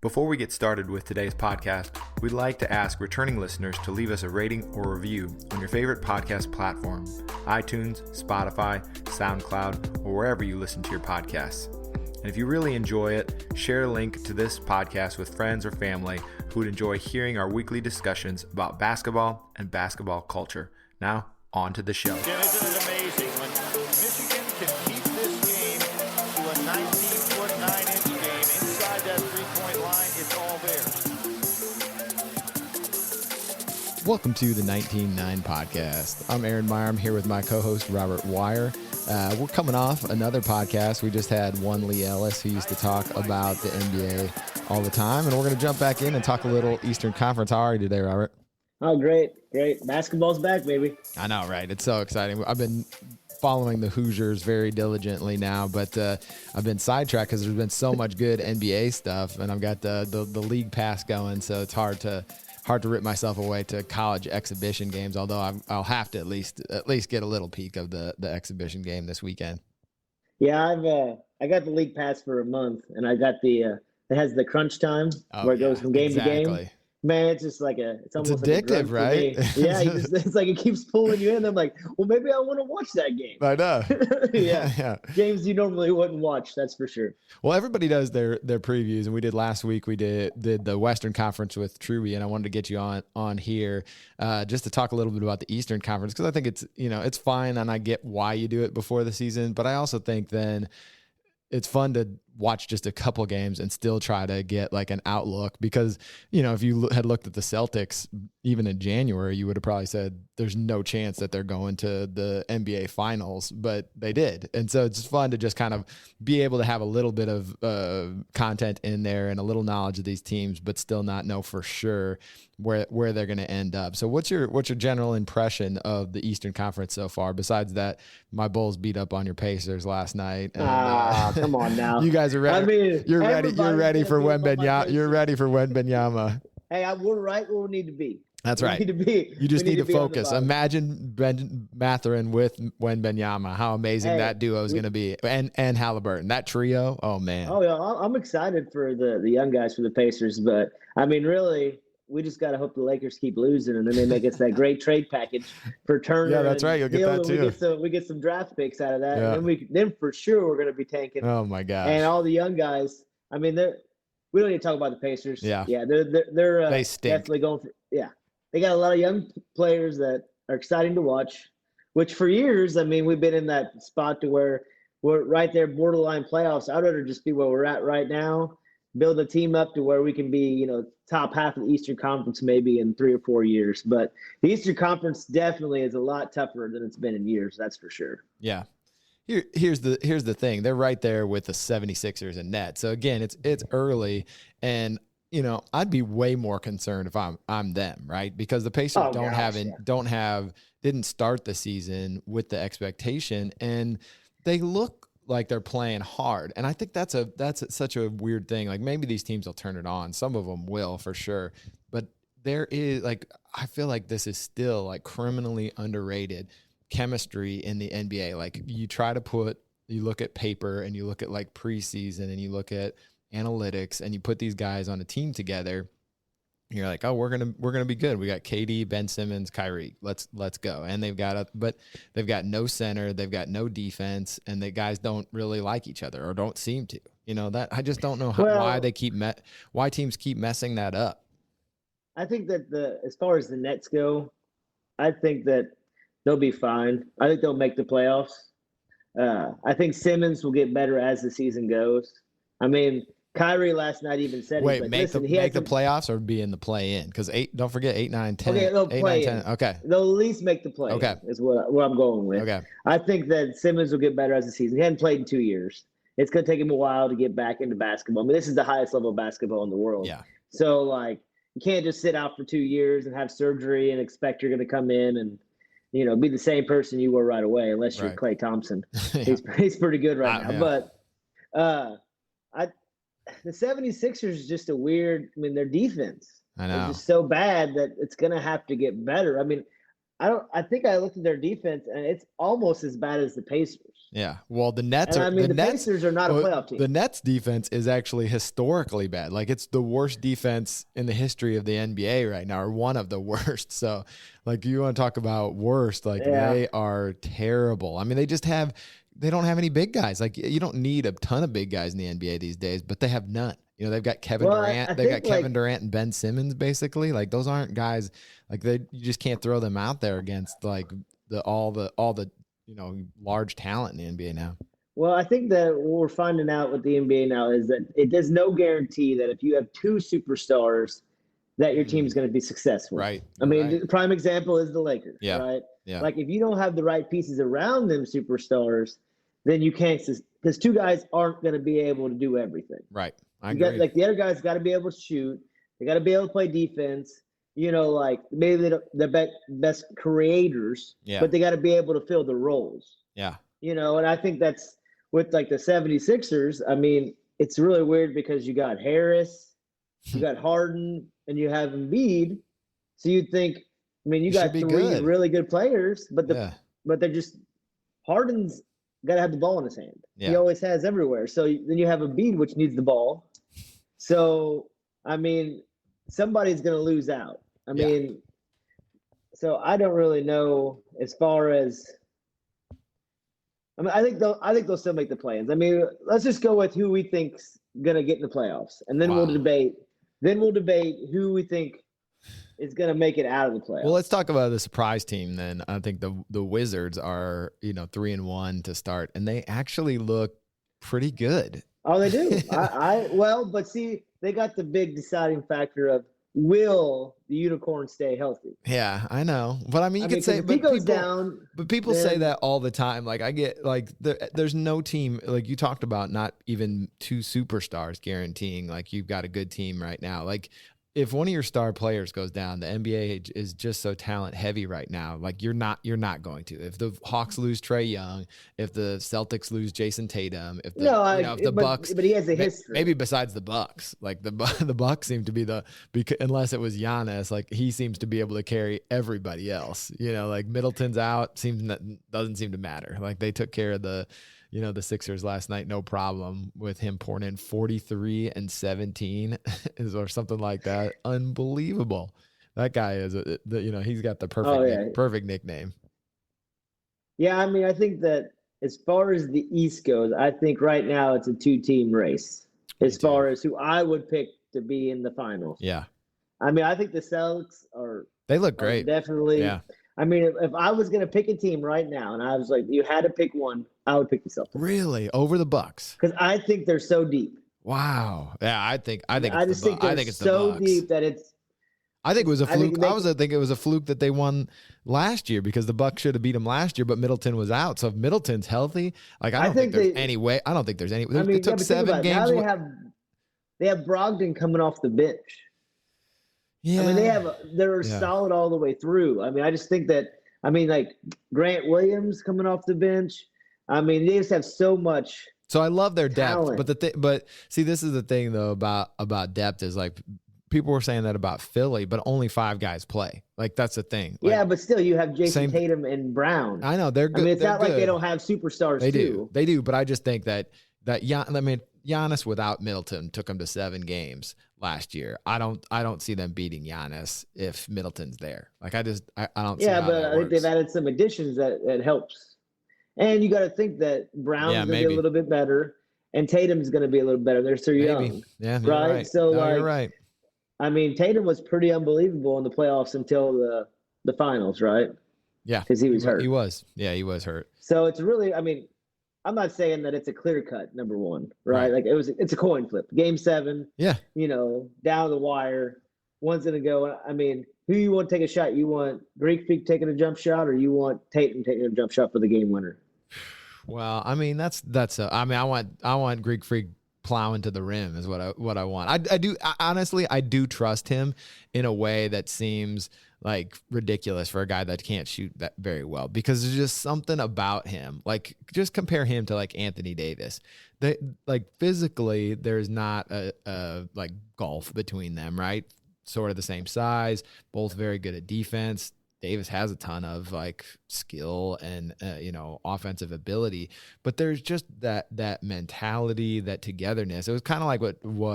Before we get started with today's podcast, we'd like to ask returning listeners to leave us a rating or review on your favorite podcast platform, iTunes, Spotify, SoundCloud, or wherever you listen to your podcasts. And if you really enjoy it, share a link to this podcast with friends or family who would enjoy hearing our weekly discussions about basketball and basketball culture. Now, on to the show. Jim, isn't it amazing when Michigan can keep this game to a 19-foot, 9-inch game inside that three-point line? It's all there. Welcome to the 19-9 podcast. I'm Aaron Meyer. I'm here with my co-host, Robert Wire. We're coming off another podcast. We just had one Lee Ellis who used to talk about the NBA all the time, and we're going to jump back in and talk a little Eastern Conference. How are you today, Robert? Oh, great. Basketball's back, baby. I know, right? It's so exciting. I've been following the Hoosiers very diligently now, but I've been sidetracked because there's been so much good NBA stuff, and I've got the league pass going, so it's hard to rip myself away to college exhibition games, although I'll have to at least get a little peek of the exhibition game this weekend. Yeah, I got the league pass for a month, and I got it has the crunch time where it goes from game to game. Man, it's just it's almost addictive, like right? Yeah, it's like it keeps pulling you in. I'm like, well, maybe I want to watch that game. I know. Yeah. Games you normally wouldn't watch, that's for sure. Well, everybody does their previews, and we did last week. We did the Western Conference with Truby, and I wanted to get you on here just to talk a little bit about the Eastern Conference, because I think it's fine, and I get why you do it before the season, but I also think then it's fun to watch just a couple games and still try to get like an outlook, because, if you had looked at the Celtics even in January, you would have probably said there's no chance that they're going to the NBA finals, but they did. And so it's fun to just kind of be able to have a little bit of content in there and a little knowledge of these teams, but still not know for sure where they're going to end up. So what's your general impression of the Eastern Conference so far, besides that my Bulls beat up on your Pacers last night? And, come on now. You guys are ready. I mean, you're ready for Wembanyama. You're ready for Wembanyama. Hey, we're right where we need to be. That's right. You just need to focus. Imagine Ben Mathurin with Wembanyama. How amazing that duo is going to be, and Halliburton. That trio. Oh man. Oh yeah, I'm excited for the young guys for the Pacers, but I mean, really, we just got to hope the Lakers keep losing, and then they make us that great trade package for Turner. Yeah, that's right. You'll get that too. We get some draft picks out of that, yeah. And then for sure we're going to be tanking. Oh my gosh. And all the young guys. I mean, we don't need to talk about the Pacers. Yeah. They're they stink. Definitely going for. Yeah, they got a lot of young players that are exciting to watch. Which for years, I mean, we've been in that spot to where we're right there, borderline playoffs. I'd rather just be where we're at right now. Build a team up to where we can be, top half of the Eastern Conference maybe in 3 or 4 years. But the Eastern Conference definitely is a lot tougher than it's been in years. That's for sure. Yeah. Here's the thing. They're right there with the 76ers and Nets. So again, it's early, and I'd be way more concerned if I'm them, right? Because the Pacers didn't start the season with the expectation, and they look like they're playing hard. And I think that's such a weird thing. Like, maybe these teams will turn it on. Some of them will for sure. But there is I feel like this is still criminally underrated chemistry in the NBA. Like, you look at paper, and you look at preseason, and you look at analytics, and you put these guys on a team together. You're like, oh, we're gonna be good. We got KD, Ben Simmons, Kyrie. Let's go. And they've got no center, they've got no defense, and the guys don't really like each other, or don't seem to. That I just don't know why teams keep messing that up. I think that as far as the Nets go, I think that they'll be fine. I think they'll make the playoffs. I think Simmons will get better as the season goes. I mean, Kyrie last night even said, make the playoffs or be in the play-in? Because don't forget 8, 9, 10. Okay, they'll play 10. Okay. They'll at least make the play. Okay. Is what I'm going with. Okay. I think that Simmons will get better as the season. He hadn't played in 2 years. It's going to take him a while to get back into basketball. I mean, this is the highest level of basketball in the world. Yeah. So, you can't just sit out for 2 years and have surgery and expect you're going to come in and, be the same person you were right away, unless you're Klay Thompson. Yeah. He's pretty good right now. Yeah. But the 76ers is just a weird – I mean, their defense is just so bad that it's going to have to get better. I mean, I think I looked at their defense, and it's almost as bad as the Pacers. Yeah. Well, the Nets And are I mean, the Nets. Pacers are not a well, playoff team. The Nets defense is actually historically bad. Like it's the worst defense in the history of the NBA right now, or one of the worst. So, like you want to talk about worst, like Yeah. they are terrible. I mean, they don't have any big guys. Like you don't need a ton of big guys in the NBA these days, but they have none. You know, they've got Kevin Well, Durant. I They've got think, Kevin like- Durant and Ben Simmons, basically. Like those aren't guys. Like you just can't throw them out there against like all the large talent in the NBA now. Well, I think that what we're finding out with the NBA now is that it does no guarantee that if you have two superstars, that your team is going to be successful. Right. I mean, Right. the prime example is the Lakers. Yeah. Right. Yeah. Like if you don't have the right pieces around them superstars, then you can't, because two guys aren't going to be able to do everything. Right. I You agree. got, like the other guys got to be able to shoot. They got to be able to play defense. You know, like maybe they're best creators, Yeah. but they got to be able to fill the roles. Yeah. You know, and I think that's with like the 76ers. I mean, it's really weird because you got Harris, you got Harden, and you have Embiid. So you'd think, I mean, you It got should be three good. really good players, but Yeah. but they're just Harden's got to have the ball in his hand. Yeah. He always has everywhere. So then you have Embiid, which needs the ball. So I mean, somebody's going to lose out. I Yeah. mean, so I don't really know as far as. I mean, I think they'll still make the plans. I mean, let's just go with who we think's gonna get in the playoffs, and then Wow. we'll debate. Then we'll debate who we think is gonna make it out of the playoffs. Well, let's talk about the surprise team then. I think the Wizards are 3-1 to start, and they actually look pretty good. Oh, they do. Well, but see, they got the big deciding factor of will the unicorn stay healthy? Yeah, I know, but I mean, you I could mean, 'cause say, if but he goes people, down, but people say then- that all the time. Like I get like there's no team like you talked about, not even two superstars guaranteeing like you've got a good team right now. Like if one of your star players goes down, the NBA is just so talent heavy right now. Like you're not going to. If the Hawks lose Trae Young, if the Celtics lose Jason Tatum, if the if the Bucks, but he has a history. maybe besides the Bucks, like the Bucks seem to be unless it was Giannis, like he seems to be able to carry everybody else. Like Middleton's out, doesn't seem to matter. Like they took care of the Sixers last night, no problem with him pouring in 43 and 17 or something like that. Unbelievable. That guy is he's got the perfect nickname. Yeah, I mean, I think that as far as the East goes, I think right now it's a two-team race as far as who I would pick to be in the finals. Yeah. I mean, I think the Celtics They look great. Definitely. Yeah. I mean, if I was going to pick a team right now and I was like, you had to pick one, I would pick the Celtics. Really? Over the Bucks? Because I think they're so deep. Wow. Yeah, I think I just think they're so deep that it's. I think it was a fluke. I think it was a fluke that they won last year because the Bucks should have beat them last year, but Middleton was out. So if Middleton's healthy, like I don't think there's any way. I don't think there's any. I mean, it took but 7 games. Now they have Brogdon coming off the bench. Yeah. I mean, they're solid all the way through. I mean, I just think that. I mean, like Grant Williams coming off the bench. I mean, they just have so much. So I love their depth, talent. but see, this is the thing though about depth is like people were saying that about Philly, but only 5 guys play. Like that's the thing. Like, Yeah, but still, you have Jason Tatum and Brown. I know they're good. I mean, it's they're not like good. they don't have superstars They too. do, but I just think that Giannis without Middleton took them to 7 games last year. I don't see them beating Giannis if Middleton's there. Like I don't see how but that I think they've works. added some additions that helps. And you got to think that Brown's going to be a little bit better, and Tatum's going to be a little better. They're so young, Yeah, right? Right. So No, like, you're right. I mean, Tatum was pretty unbelievable in the playoffs until the finals, right? Yeah, because he was hurt. He was. Yeah, he was hurt. So it's really, I mean, I'm not saying that it's a clear cut number one, right? Like it's a coin flip. Game 7. Yeah. Down the wire. One's gonna go. I mean, who you want to take a shot? You want Greek Freak taking a jump shot, or you want Tatum taking a jump shot for the game winner? Well, I mean I want Greek Freak plowing to the rim is what I want. I do trust him in a way that seems like ridiculous for a guy that can't shoot that very well, because there's just something about him. Like just compare him to like Anthony Davis. They like physically there's not a like gulf between them, right? Sort of the same size, both very good at defense. Davis has a ton of like skill and offensive ability, but there's just that mentality, that togetherness. It was kind of like what